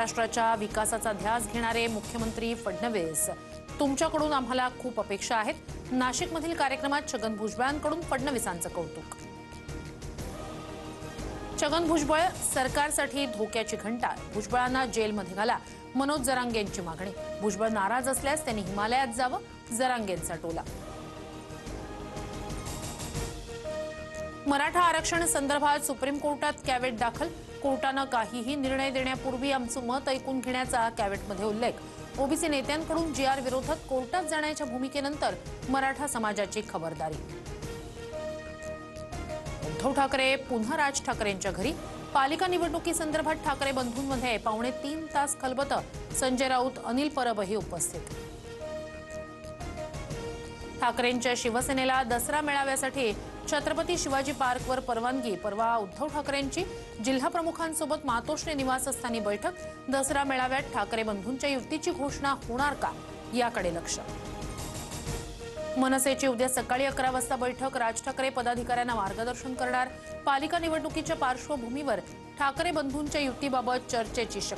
महाराष्ट्राच्या विकासाचा ध्यास घेणारे मुख्यमंत्री फडणवीस, तुमच्याकडून आम्हाला खूप अपेक्षा आहेत। नाशिकमधील कार्यक्रमात छगन भुजबळांकडून फडणवीसांचं कौतुक। छगन भुजबळ सरकारसाठी धोक्याची घंटा, भुजबळांना जेलमध्ये घाला, मनोज जरांगेंची मागणी। भुजबळ नाराज असल्यास त्यांनी हिमालयात जावं, जरांगेंचा टोला। मराठा आरक्षण संदर्भात सुप्रीम कोर्टात कॅव्हेट दाखल, कोर्टानं काहीही निर्णय देण्यापूर्वी आमचं मत ऐकून घेण्याचा कॅव्हेटमध्ये उल्लेख। ओबीसी नेत्यांकडून जीआर विरोधात कोर्टात जाण्याच्या भूमिकेनंतर मराठा समाजाची खबरदारी। उद्धव ठाकरे पुन्हा राज ठाकरेंच्या घरी, पालिका निवडणुकीसंदर्भात ठाकरे बंधूंमध्ये 2.5 तास खलबतं, संजय राऊत, अनिल परबही उपस्थित। ठाकरेंच्या शिवसेनेला दसरा मेळाव्यासाठी छत्रपती शिवाजी पार्कवर परवानगी, परवा उद्धव ठाकरेंची जिल्हाप्रमुखांसोबत मातोश्री निवासस्थानी बैठक। दसरा मेळाव्यात ठाकरे बंधूंच्या युतीची घोषणा होणार का, याकडे लक्ष। मनसेची उद्या सकाळी 11 वाजता बैठक, राज ठाकरे पदाधिकाऱ्यांना मार्गदर्शन करणार। पालिका निवडणुकीच्या पार्श्वभूमीवर ठाकरे बंधूंच्या युतीबाबत चर्चेची शक्यता।